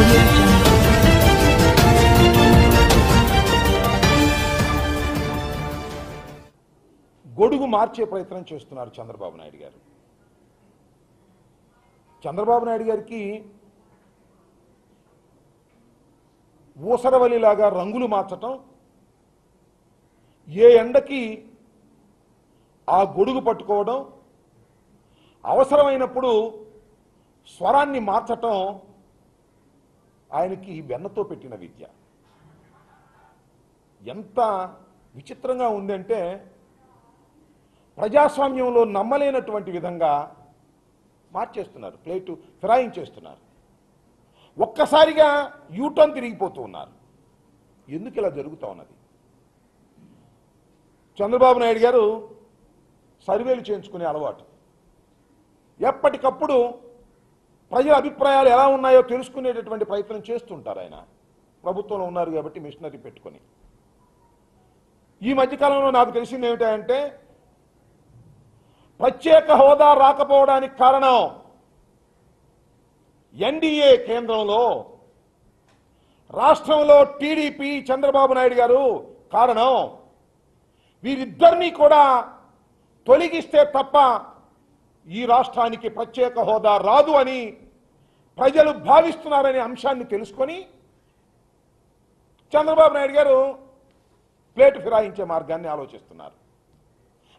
audio jungle. గొడుగు మార్చే ప్రయత్నం చేస్తున్నారు చంద్రబాబు నాయుడు గారు. చంద్రబాబు నాయుడు గారికి ఊసరవలిలాగా రంగులు మార్చటం, ఏ ఎండకి ఆ గొడుగు పట్టుకోవడం, అవసరమైనప్పుడు స్వరాన్ని మార్చటం ఆయనకి వెన్నతో పెట్టిన విద్య. ఎంత విచిత్రంగా ఉందంటే ప్రజాస్వామ్యంలో నమ్మలేనటువంటి విధంగా మార్చేస్తున్నారు, ప్లేటు ఫిరాయించేస్తున్నారు. ఒక్కసారిగా యూటర్న్ తిరిగిపోతూ ఉన్నారు. ఎందుకు ఇలా జరుగుతూ ఉన్నది? చంద్రబాబు నాయుడు గారు సర్వేలు చేయించుకునే అలవాటు. ఎప్పటికప్పుడు ప్రజల అభిప్రాయాలు ఎలా ఉన్నాయో తెలుసుకునేటటువంటి ప్రయత్నం చేస్తుంటారు. ఆయన ప్రభుత్వంలో ఉన్నారు కాబట్టి మిషనరీ పెట్టుకొని. ఈ మధ్యకాలంలో నాకు తెలిసింది ఏమిటంటే, ప్రత్యేక హోదా రాకపోవడానికి కారణం ఎన్డీఏ కేంద్రంలో, రాష్ట్రంలో టీడీపీ చంద్రబాబు నాయుడు గారు కారణం. వీరిద్దరినీ కూడా తొలగిస్తే తప్ప ఈ రాష్ట్రానికి ప్రత్యేక హోదా రాదు అని ప్రజలు భావిస్తున్నారనే అంశాన్ని తెలుసుకొని చంద్రబాబు నాయుడు గారు ప్లేటు ఫిరాయించే మార్గాన్ని ఆలోచిస్తున్నారు.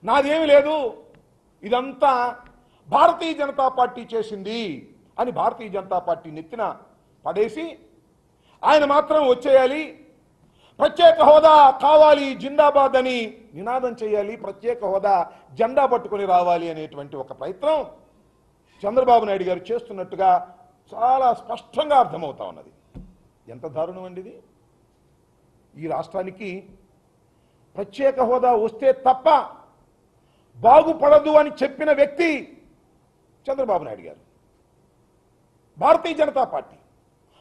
నాదేమీ లేదు, ఇదంతా భారతీయ జనతా పార్టీ చేసింది అని భారతీయ జనతా పార్టీ నెత్తిన పడేసి ఆయన మాత్రం వచ్చేయాలి, ప్రత్యేక హోదా కావాలి జిందాబాద్ అని నినాదం చేయాలి, ప్రత్యేక హోదా జెండా పట్టుకొని రావాలి అనేటువంటి ఒక ప్రయత్నం చంద్రబాబు నాయుడు గారు చేస్తున్నట్టుగా చాలా స్పష్టంగా అర్థమవుతా ఉన్నది. ఎంత దారుణం అండి ఇది! ఈ రాష్ట్రానికి ప్రత్యేక హోదా వస్తే తప్ప బాగుపడదు అని చెప్పిన వ్యక్తి చంద్రబాబు నాయుడు గారు. భారతీయ జనతా పార్టీ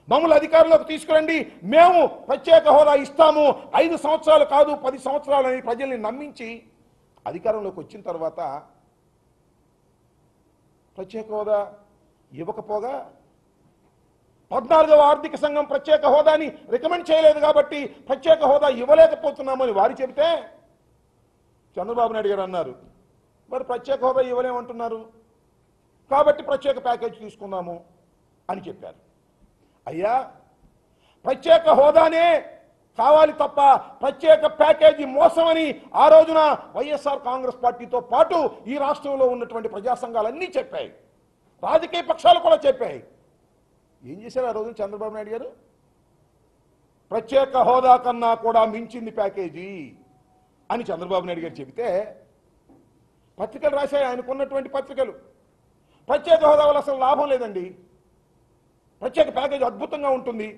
మమ్మల్ని అధికారంలోకి తీసుకురండి, మేము ప్రత్యేక హోదా ఇస్తాము, 5 సంవత్సరాలు కాదు 10 సంవత్సరాలని ప్రజల్ని నమ్మించి అధికారంలోకి వచ్చిన తర్వాత ప్రత్యేక హోదా ఇవ్వకపోగా 14వ ఆర్థిక సంఘం ప్రత్యేక హోదాని రికమెండ్ చేయలేదు కాబట్టి ప్రత్యేక హోదా ఇవ్వలేకపోతున్నామని వారు చెబితే చంద్రబాబు నాయుడు గారు అన్నారు, మరి ప్రత్యేక హోదా ఇవ్వలేమంటున్నారు కాబట్టి ప్రత్యేక ప్యాకేజ్ తీసుకుందాము అని చెప్పారు. అయ్యా, ప్రత్యేక హోదానే కావాలి తప్ప ప్రత్యేక ప్యాకేజీ మోసమని ఆ రోజున వైఎస్ఆర్ కాంగ్రెస్ పార్టీతో పాటు ఈ రాష్ట్రంలో ఉన్నటువంటి ప్రజా సంఘాలన్నీ చెప్పాయి, రాజకీయ పక్షాలు కూడా చెప్పాయి. ఏం చేశారు ఆ రోజున చంద్రబాబు నాయుడు గారు? ప్రత్యేక హోదా కన్నా కూడా మించింది ప్యాకేజీ అని చంద్రబాబు నాయుడు గారు చెబితే పత్రికలు రాశాయి, ఆయనకున్నటువంటి పత్రికలు. ప్రత్యేక హోదా వల్ల అసలు లాభం లేదండి, ప్రత్యేక ప్యాకేజీ అద్భుతంగా ఉంటుంది,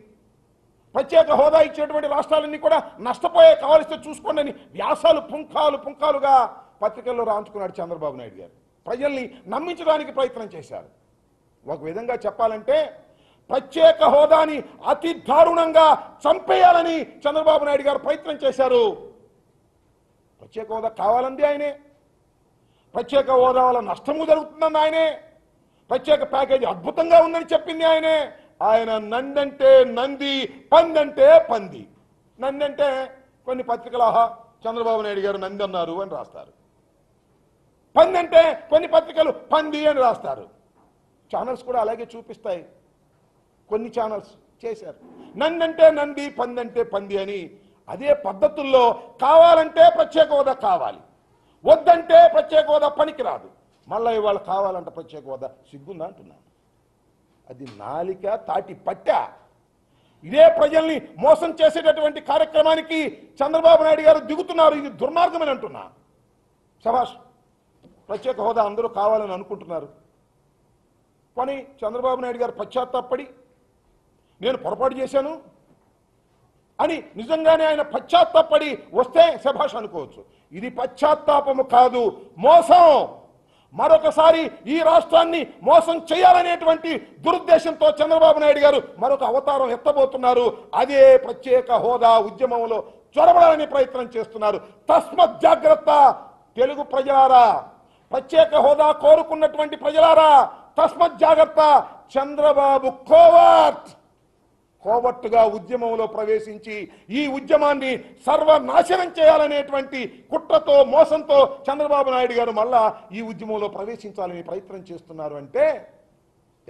ప్రత్యేక హోదా ఇచ్చేటువంటి రాష్ట్రాలన్నీ కూడా నష్టపోయే, కావాల్సి చూసుకోండి అని వ్యాసాలు పుంఖాలుగా పత్రికల్లో రాంచుకున్నాడు చంద్రబాబు నాయుడు గారు. ప్రజల్ని నమ్మించడానికి ప్రయత్నం చేశారు. ఒక విధంగా చెప్పాలంటే ప్రత్యేక హోదాని అతి దారుణంగా చంపేయాలని చంద్రబాబు నాయుడు గారు ప్రయత్నం చేశారు. ప్రత్యేక హోదా కావాలంది ఆయనే, ప్రత్యేక హోదా వల్ల నష్టము జరుగుతుందని ఆయనే, ప్రత్యేక ప్యాకేజీ అద్భుతంగా ఉందని చెప్పింది ఆయనే. ఆయన నందంటే నంది, పందంటే పంది. నందంటే కొన్ని పత్రికలు ఆహా చంద్రబాబు నాయుడు గారు నంది అన్నారు అని రాస్తారు, పందంటే కొన్ని పత్రికలు పంది అని రాస్తారు. ఛానల్స్ కూడా అలాగే చూపిస్తాయి, కొన్ని ఛానల్స్ చేశారు. నందంటే నంది, పందంటే పంది అని అదే పద్ధతుల్లో కావాలంటే ప్రత్యేక హోదా కావాలి, వద్దంటే ప్రత్యేక హోదా పనికిరాదు. మళ్ళీ ఇవాళ కావాలంటే ప్రత్యేక హోదా సిగ్గుందా అంటున్నాను. అది నాలిక తాటి పట్ట. ఇదే ప్రజల్ని మోసం చేసేటటువంటి కార్యక్రమానికి చంద్రబాబు నాయుడు గారు దిగుతున్నారు. ఇది దుర్మార్గమని అంటున్నా. శభాష్, ప్రత్యేక హోదా అందరూ కావాలని అనుకుంటున్నారు. కానీ చంద్రబాబు నాయుడు గారు పశ్చాత్తాపడి నేను పొరపాటు చేశాను అని నిజంగానే ఆయన పశ్చాత్తాపడి వస్తే శభాష్ అనుకోవచ్చు. ఇది పశ్చాత్తాపము కాదు, మోసం. మరొకసారి ఈ రాష్ట్రాన్ని మోసం చేయాలనేటువంటి దురుద్దేశంతో చంద్రబాబు నాయుడు గారు మరొక అవతారం ఎత్తబోతున్నారు. అదే ప్రత్యేక హోదా ఉద్యమంలో చొరబడాలని ప్రయత్నం చేస్తున్నారు. తస్మత్ జాగ్రత్త తెలుగు ప్రజలారా, ప్రత్యేక హోదా కోరుకున్నటువంటి ప్రజలారా, తస్మత్ జాగ్రత్త. చంద్రబాబు కోవర్ట్, కోవట్టుగా ఉద్యమంలో ప్రవేశించి ఈ ఉద్యమాన్ని సర్వనాశనం చేయాలనేటువంటి కుట్రతో మోసంతో చంద్రబాబు నాయుడు గారు మళ్ళా ఈ ఉద్యమంలో ప్రవేశించాలని ప్రయత్నం చేస్తున్నారు అంటే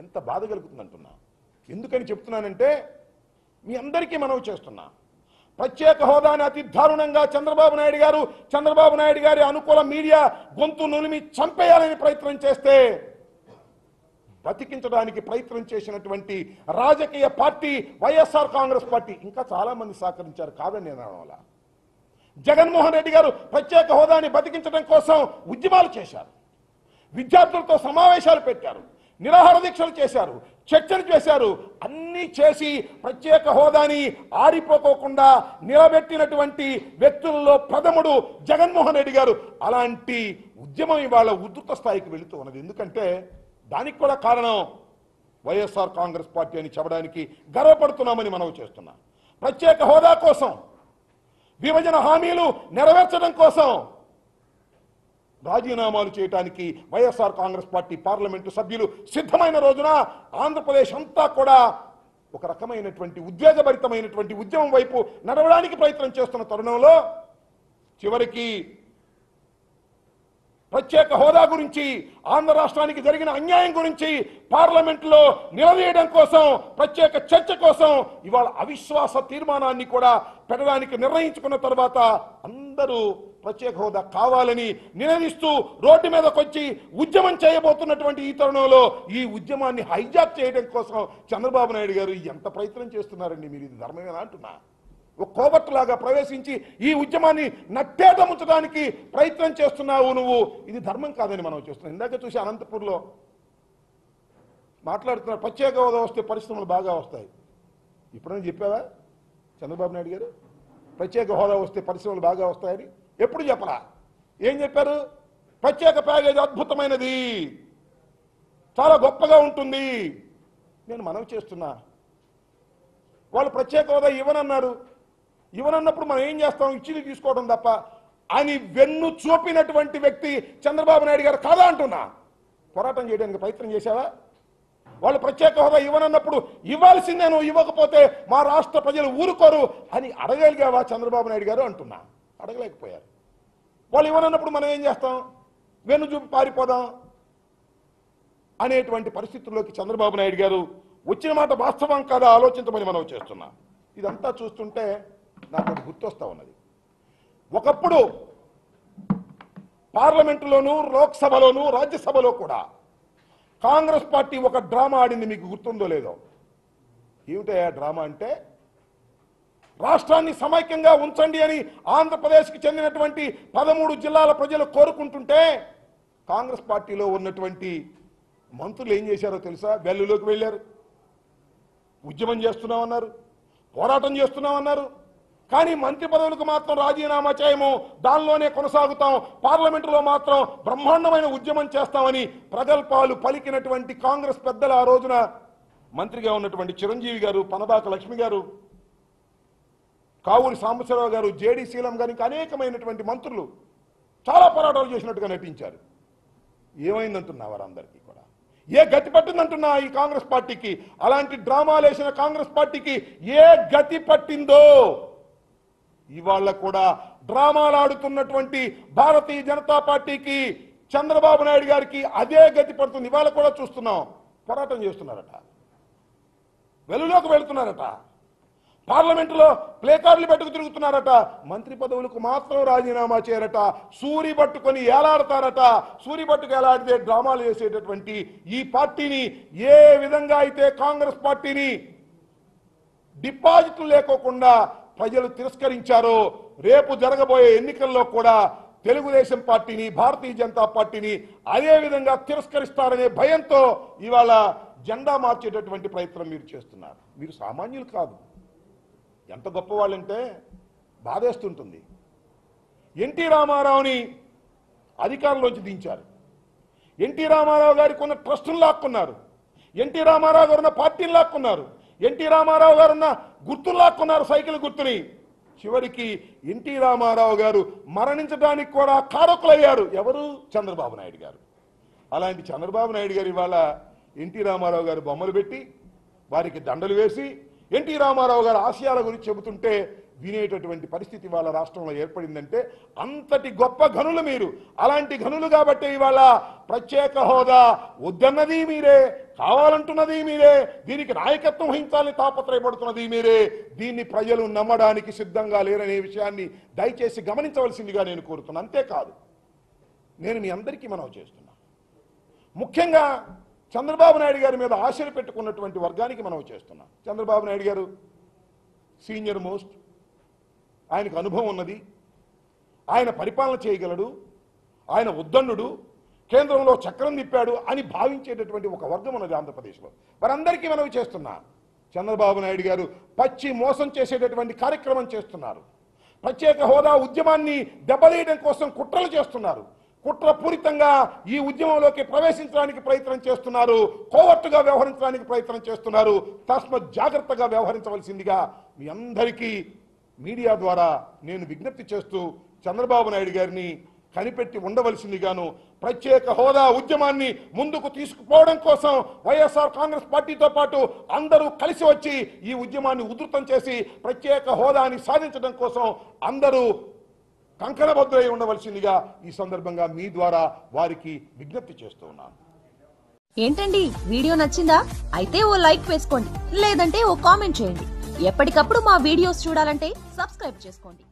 ఎంత బాధ కలుగుతుందంటున్నా. ఎందుకని చెప్తున్నానంటే మీ అందరికీ మనవి చేస్తున్నా, ప్రత్యేక హోదాని అతి దారుణంగా చంద్రబాబు నాయుడు గారి అనుకూల మీడియా గొంతు నులిమి చంపేయాలని ప్రయత్నం చేస్తే బతికించడానికి ప్రయత్నం చేసినటువంటి రాజకీయ పార్టీ వైఎస్ఆర్ కాంగ్రెస్ పార్టీ ఇంకా చాలా మంది సహకరించారు, కాదని నేను అనడం వల్ల. జగన్మోహన్ రెడ్డి గారు ప్రత్యేక హోదాని బతికించడం కోసం ఉద్యమాలు చేశారు, విద్యార్థులతో సమావేశాలు పెట్టారు, నిరాహార దీక్షలు చేశారు, చర్చలు చేశారు. అన్నీ చేసి ప్రత్యేక హోదాని ఆరిపోకోకుండా నిలబెట్టినటువంటి వ్యక్తుల్లో ప్రథముడు జగన్మోహన్ రెడ్డి గారు. అలాంటి ఉద్యమం ఇవాళ ఉధృత స్థాయికి వెళుతూ ఉన్నది. ఎందుకంటే దానికి కూడా కారణం వైఎస్ఆర్ కాంగ్రెస్ పార్టీ అని చెప్పడానికి గర్వపడుతున్నామని మనవి చేస్తున్నా. ప్రత్యేక హోదా కోసం, విభజన హామీలు నెరవేర్చడం కోసం రాజీనామాలు చేయడానికి వైఎస్ఆర్ కాంగ్రెస్ పార్టీ పార్లమెంటు సభ్యులు సిద్ధమైన రోజున ఆంధ్రప్రదేశ్ అంతా కూడా ఒక రకమైనటువంటి ఉద్వేగభరితమైనటువంటి ఉద్యమం వైపు నడవడానికి ప్రయత్నం చేస్తున్న తరుణంలో చివరికి ప్రత్యేక హోదా గురించి, ఆంధ్ర రాష్ట్రానికి జరిగిన అన్యాయం గురించి పార్లమెంట్లో నిలదీయడం కోసం, ప్రత్యేక చర్చ కోసం ఇవాళ అవిశ్వాస తీర్మానాన్ని కూడా పెట్టడానికి నిర్ణయించుకున్న తర్వాత అందరూ ప్రత్యేక హోదా కావాలని నిలదీస్తూ రోడ్డు మీదకి వచ్చి ఉద్యమం చేయబోతున్నటువంటి ఈ తరుణంలో ఈ ఉద్యమాన్ని హైజాక్ చేయడం కోసం చంద్రబాబు నాయుడు గారు ఎంత ప్రయత్నం చేస్తున్నారండి. మీరు ఇది ధర్మమేనా అంటున్నా. ఒక కోబట్టులాగా ప్రవేశించి ఈ ఉద్యమాన్ని నట్టేట ముంచడానికి ప్రయత్నం చేస్తున్నావు నువ్వు, ఇది ధర్మం కాదని మనం చేస్తున్నాం. ఇందాక చూసి అనంతపూర్లో మాట్లాడుతున్నారు, ప్రత్యేక హోదా వస్తే పరిశ్రమలు బాగా వస్తాయి. ఇప్పుడని చెప్పావా చంద్రబాబు నాయుడు గారు? ప్రత్యేక హోదా వస్తే పరిశ్రమలు బాగా వస్తాయని ఎప్పుడు చెప్పరా? ఏం చెప్పారు? ప్రత్యేక ప్యాకేజ్ అద్భుతమైనది, చాలా గొప్పగా ఉంటుంది. నేను మనవి చేస్తున్నా, వాళ్ళు ప్రత్యేక హోదా ఇవ్వనన్నారు. ఇవ్వనన్నప్పుడు మనం ఏం చేస్తాం? ఇచ్చింది తీసుకోవడం తప్ప అని వెన్ను చూపినటువంటి వ్యక్తి చంద్రబాబు నాయుడు గారు కాదా అంటున్నా. పోరాటం చేయడానికి ప్రయత్నం చేశావా? వాళ్ళు ప్రత్యేక హోదా ఇవ్వనన్నప్పుడు ఇవ్వాల్సిందే, నువ్వు ఇవ్వకపోతే మా రాష్ట్ర ప్రజలు ఊరుకోరు అని అడగలిగావా చంద్రబాబు నాయుడు గారు అంటున్నా. అడగలేకపోయారు. వాళ్ళు ఇవ్వనన్నప్పుడు మనం ఏం చేస్తాం? వెన్ను చూపి పారిపోదాం అనేటువంటి పరిస్థితుల్లోకి చంద్రబాబు నాయుడు గారు వచ్చిన మాట వాస్తవం కాదా ఆలోచించమని మనం చేస్తున్నాం. ఇదంతా చూస్తుంటే నాకు ఒకటి గుర్తొస్తా ఉన్నది. ఒకప్పుడు పార్లమెంటులోనూ, లోక్సభలోనూ, రాజ్యసభలో కూడా కాంగ్రెస్ పార్టీ ఒక డ్రామా ఆడింది. మీకు గుర్తుందో లేదో? ఏమిటా డ్రామా అంటే, రాష్ట్రాన్ని సమైక్యంగా ఉంచండి అని ఆంధ్రప్రదేశ్కి చెందినటువంటి 13 జిల్లాల ప్రజలు కోరుకుంటుంటే కాంగ్రెస్ పార్టీలో ఉన్నటువంటి మంత్రులు ఏం చేశారో తెలుసా? వెల్లులోకి వెళ్ళారు, ఉద్యమం చేస్తున్నామన్నారు, పోరాటం చేస్తున్నామన్నారు. కానీ మంత్రి పదవులకు మాత్రం రాజీనామా చేయము, దానిలోనే కొనసాగుతాం, పార్లమెంటులో మాత్రం బ్రహ్మాండమైన ఉద్యమం చేస్తామని ప్రగల్భాలు పలికినటువంటి కాంగ్రెస్ పెద్దలు ఆ రోజున మంత్రిగా ఉన్నటువంటి చిరంజీవి గారు, పనబాక లక్ష్మి గారు, కావూరి సాంబశివరావు గారు, జేడీ శీలం గారు, ఇంకా అనేకమైనటువంటి మంత్రులు చాలా పోరాటాలు చేసినట్టుగా నటించారు. ఏమైందంటున్నా వారందరికీ కూడా ఏ గతి పట్టిందంటున్నా ఈ కాంగ్రెస్ పార్టీకి? అలాంటి డ్రామాలు వేసిన కాంగ్రెస్ పార్టీకి ఏ గతి పట్టిందో ఇవాళ కూడా డ్రామాలు ఆడుతున్నటువంటి భారతీయ జనతా పార్టీకి, చంద్రబాబు నాయుడు గారికి అదే గతి పడుతుంది. ఇవాళ కూడా చూస్తున్నాం, పోరాటం చేస్తున్నారట, వెలుగులోకి వెళుతున్నారట, పార్లమెంటులో ప్లేకార్డులు పెట్టుకు తిరుగుతున్నారట, మంత్రి పదవులకు మాత్రం రాజీనామా చేయరట, సూరి పట్టుకొని ఏలాడతారట. సూరి పట్టుకు ఏలాడితే డ్రామాలు చేసేటటువంటి ఈ పార్టీని, ఏ విధంగా అయితే కాంగ్రెస్ పార్టీని డిపాజిట్లు లేకోకుండా ప్రజలు తిరస్కరించారో, రేపు జరగబోయే ఎన్నికల్లో కూడా తెలుగుదేశం పార్టీని, భారతీయ జనతా పార్టీని అదే విధంగా తిరస్కరిస్తారనే భయంతో ఇవాళ జెండా మార్చేటటువంటి ప్రయత్నం మీరు చేస్తున్నారు. మీరు సామాన్యులు కాదు. ఎంత గొప్పవాళ్ళంటే బాధేస్తుంటుంది. ఎన్టీ రామారావుని అధికారంలోంచి దించారు, ఎన్టీ రామారావు గారికి ఉన్న ట్రస్టును లాక్కున్నారు, ఎన్టీ రామారావు గారు ఉన్న పార్టీని లాక్కున్నారు, ఎన్టీ రామారావు గారు ఉన్న గుర్తులు లాక్కున్నారు, సైకిల్ గుర్తుని. చివరికి ఎన్టీ రామారావు గారు మరణించడానికి కూడా కారకులయ్యారు. ఎవరు? చంద్రబాబు నాయుడు గారు. అలాంటి చంద్రబాబు నాయుడు గారు ఇవాళ ఎన్టీ రామారావు గారు బొమ్మలు పెట్టి, వారికి దండలు వేసి, ఎన్టీ రామారావు గారి ఆశయాల గురించి చెబుతుంటే వినేటటువంటి పరిస్థితి వాళ్ళ రాష్ట్రంలో ఏర్పడిందంటే అంతటి గొప్ప ఘనులు మీరు. అలాంటి ఘనులు కాబట్టి ఇవాళ ప్రత్యేక హోదా వద్దన్నది మీరే, కావాలంటున్నది మీరే, దీనికి నాయకత్వం వహించాలని తాపత్రయపడుతున్నది మీరే. దీన్ని ప్రజలు నమ్మడానికి సిద్ధంగా లేరనే విషయాన్ని దయచేసి గమనించవలసిందిగా నేను కోరుతున్నాను. అంతేకాదు, నేను మీ అందరికీ మనవి చేస్తున్నా, ముఖ్యంగా చంద్రబాబు నాయుడు గారి మీద ఆశలు పెట్టుకున్నటువంటి వర్గానికి మనవి చేస్తున్నా. చంద్రబాబు నాయుడు గారు సీనియర్ మోస్ట్, ఆయనకు అనుభవం ఉన్నది, ఆయన పరిపాలన చేయగలడు, ఆయన ఉద్దండుడు, కేంద్రంలో చక్రం తిప్పాడు అని భావించేటటువంటి ఒక వర్గం ఉన్నది ఆంధ్రప్రదేశ్లో. వారందరికీ మనవి చేస్తున్నా, చంద్రబాబు నాయుడు గారు పచ్చి మోసం చేసేటటువంటి కార్యక్రమం చేస్తున్నారు. ప్రత్యేక హోదా ఉద్యమాన్ని దెబ్బతీయడం కోసం కుట్రలు చేస్తున్నారు. కుట్రపూరితంగా ఈ ఉద్యమంలోకి ప్రవేశించడానికి ప్రయత్నం చేస్తున్నారు, కోవర్టుగా వ్యవహరించడానికి ప్రయత్నం చేస్తున్నారు. తస్మాత్ జాగ్రత్తగా వ్యవహరించవలసిందిగా మీ అందరికీ మీడియా ద్వారా నేను విజ్ఞప్తి చేస్తూ చంద్రబాబు నాయుడు గారిని కనిపెట్టి ఉండవలసిందిగాను, ప్రత్యేక హోదా ఉద్యమాన్ని ముందుకు తీసుకుపోవడం కోసం వైఎస్ఆర్ కాంగ్రెస్ పార్టీతో పాటు అందరూ కలిసి వచ్చి ఈ ఉద్యమాన్ని ఉధృతం చేసి ప్రత్యేక హోదాని సాధించడం కోసం అందరూ కంకణబద్ధులై ఉండవలసిందిగా ఈ సందర్భంగా మీ ద్వారా వారికి విజ్ఞప్తి చేస్తూ ఉన్నాను. ఏంటండి, వీడియో నచ్చిందా? అయితే ఓ లైక్ వేసుకోండి, లేదంటే ఓ కామెంట్ చేయండి. ఎప్పటికప్పుడు మా వీడియోస్ చూడాలంటే సబ్స్క్రైబ్ చేసుకోండి.